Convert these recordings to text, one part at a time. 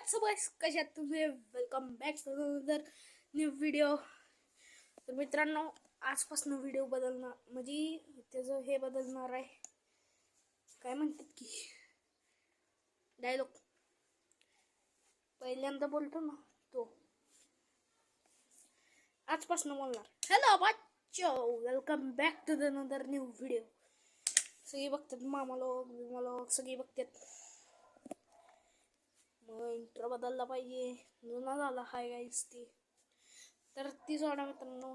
WhatsApp कशात तुम्ही welcome back to another new video. तर मित्रांनो, आजपासून व्हिडिओ बदलणार म्हणजे त्याचं हे बदलणार आहे. काय म्हणतात की डायलॉग पहिल्यांदा बोलतो ना तो आजपासून बोलणार. हॅलो बच्चो, welcome back to another new video. सगळी बघतात, मामा लोग सगळी बघतात. मग इंट्रो बदलला पाहिजे, जुना झाला हाय गाईस ती. तर ती सोडा मित्रांनो,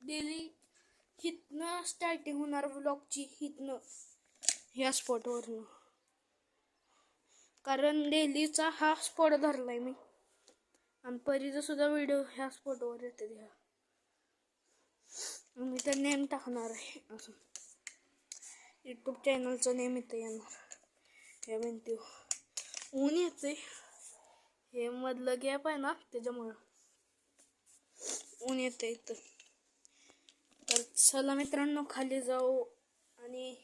डेली हितनं स्टार्टिंग होणार व्लॉगची, हितनं ह्या स्पॉटवरनं. कारण डेलीचा हा स्पॉट धरलाय मी, आणि परीचा सुद्धा व्हिडिओ ह्या स्पॉटवर येते. ह्या मी तर नेम टाकणार आहे असं. यूट्यूब चॅनलचं नेम इथं येणार. हे म्हणते ऊन येते, हे मधलं गॅप आहे ना त्याच्यामुळं ऊन येते इथं. तर चला मित्रांनो, खाली जाऊ. आणि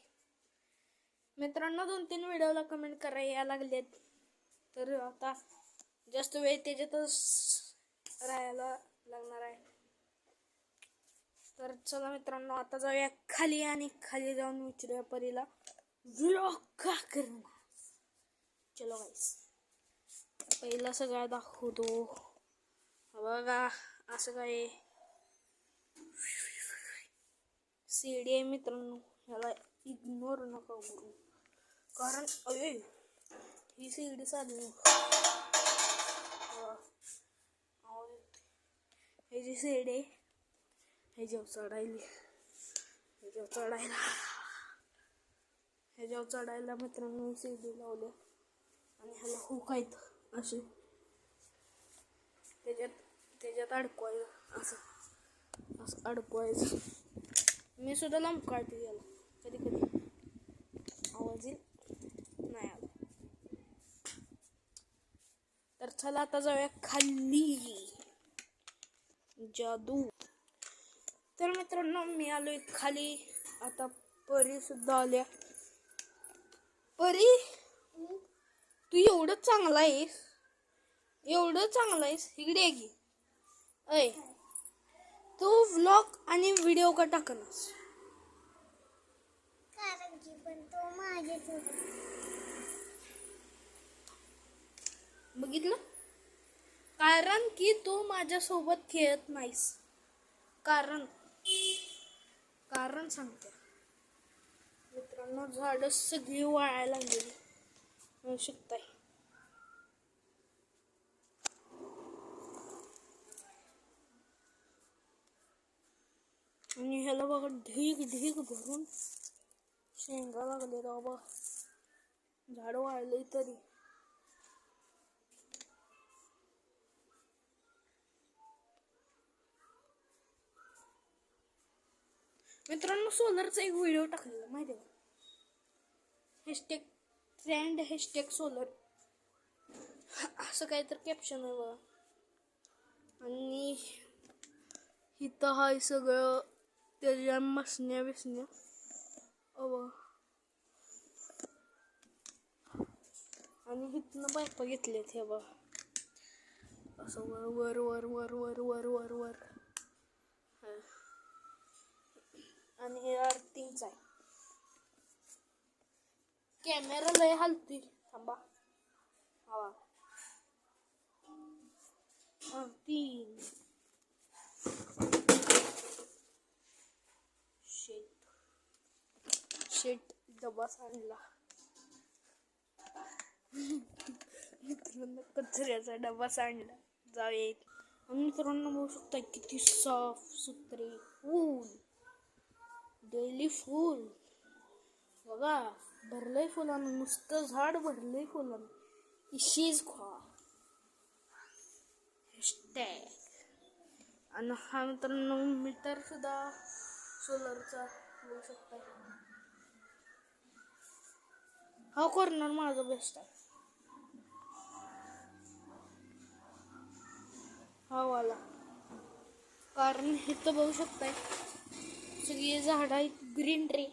मित्रांनो, 2-3 व्हिडिओला कमेंट करायला लागलेत, तर आता जास्त वेळ त्याच्यातच राहायला लागणार आहे. तर चला मित्रांनो, आता जाऊया खाली, आणि खाली जाऊन विचारूया परीला व्लॉग का करणार. चलो गाईस, पहिला सगळा दाखवतो. बघा असं काय सीडी आहे मित्रांनो, ह्याला इग्नोर नका करू, कारण अरे ही सीडी साधली ह्याची सीडी आहे. ह्याच्यावर चढायला मित्रांनो सीडी लावल्या, आणि ह्याला हुक आहेत असे, त्याच्यात अडकवायचं, असं अडकवायचं. मी सुद्धा लांब काढते याला, कधी आवाज येईल नाही आला. तर चला आता जाऊया खाली. जादू. तर मित्रांनो, मी आलोय खाली. आता परी सुद्धा आल्या. परी, तू एवढं चांगला आहेस, इकडे आहे की. अय, तू व्लॉग आणि व्हिडिओ का टाकनास? कारण की पण तो माझ्यासोबत बघितलं, कारण की तू माझ्यासोबत खेळत नाहीस. कारण सांगते मित्रांनो, झाडं सगळी वाळायला लागलेली होऊ शकताय. आणि ह्याला बघा, ढीग भरून शेंगा लागले. बाबा झाड वाळले तरी. मित्रांनो, सोलरचा एक व्हिडिओ टाकलेला माहिती आहे का? #ट्रेंड #सोलर असं काहीतरी कॅप्शन आहे बघा. आणि इथं हाय सगळं त्याच्या मसण्या बिसण्या. आणि इथनं पाईप घेतलेत हे बघ, असं वर. आणि हे अर्थिंगच आहे. कॅमेरा लय हलती, थांबा. हवा 3 शेट डबा सांडला. मित्रांनो, कचऱ्याचा डबा सांडला. जाऊया. मित्रांनो, बघू शकता किती साफ सुथरे फूल, डेली फूल बघा, भरलंय फुलानं. नुसतं झाड भरलंय फुलानं. इशीज खा हॅशटॅग. आणि हा मित्रांनो मीटर सुद्धा सोलरचा बघू शकता. हा कॉर्नर माझा बेस्ट आहे, हा वाला. कारण इथं बघू शकताय सगळी झाड आहेत, ग्रीनरी.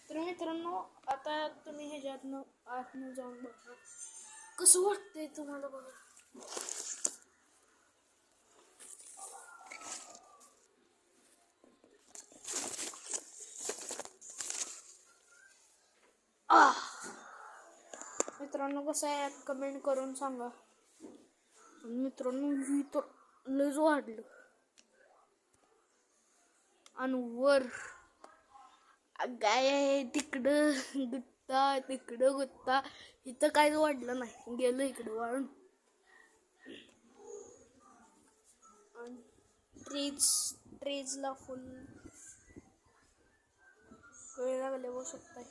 तर मित्रांनो, आता तुम्ही ह्याच्यातनं आतनं जाऊन बघा. कसं वाटतंय तुम्हाला बघा. मित्रांनो कसं आहे कमेंट करून सांगा. मित्रांनो ही तर लयच वाढलं. आणि वर गाय आहे तिकडं गुत्ता तिकडं गुत्ता, इथं काहीच वाढलं नाही, गेलं इकडं वाळून. आणि ट्रेजला फुल कळे लागले बघू शकताय.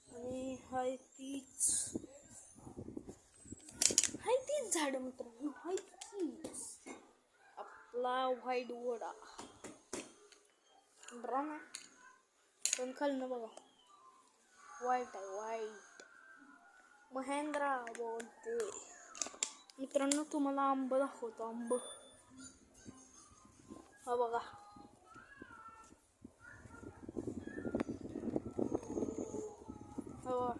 आणि हाय तीच झाड मित्रांनो, हाय तीच आपला व्हाईट वडा. ड्रम आहे पण खालनं बघा व्हाईट आहे, व्हाईट महेंद्रा बोलते. मित्रांनो तुम्हाला आंब दाखवतो. आंब हा बघा, हो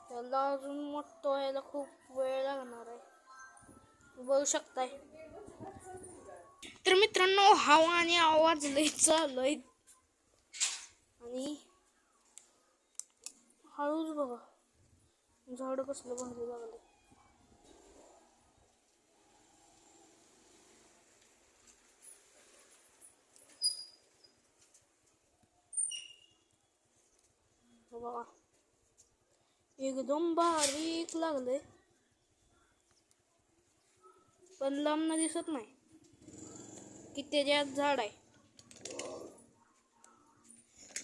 त्याला अजून मोठं व्हायला खूप वेळ लागणार आहे, बघू शकताय. तर मित्रांनो हवा आणि आवाज लय चालू आणि हळूच बघा झाड कसलं भारी लागलं. बघा एकदम बारीक लागलंय पण लांबनं दिसत नाही की त्याच्यात झाड आहे.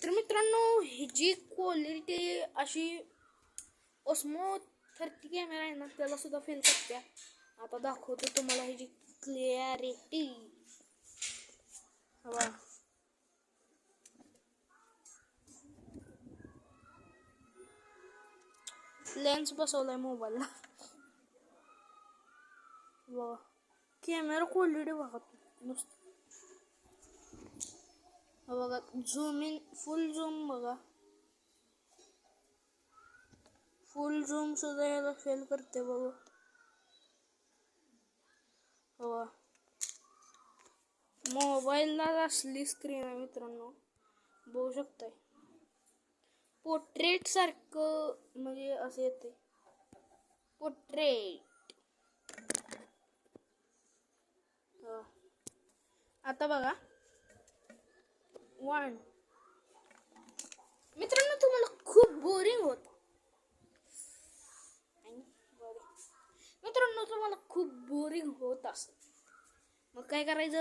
तर मित्रांनो ही जी क्वालिटी अशी ओस्मो 30 कॅमेरा आहे ना त्याला सुद्धा फील करते. आता दाखवतो तुम्हाला ही जी क्लिअरिटी. हवा लेन्स बसवलाय मोबाईलला. बघा कॅमेरा क्वालिटी बघा नुसतं. बघा झूम इन फुल झूम बघा, फुल झूम सुद्धा याला फेल करते बघा. बघा मोबाईलला असली स्क्रीन आहे मित्रांनो, बघू शकताय. पोर्ट्रेट सारखं म्हणजे असं येते पोर्ट्रेट. आता बघा वन. मित्रांनो तुम्हाला खूप बोरिंग होत मित्रांनो तुम्हाला खूप बोरिंग होत असत, मग काय करायचं.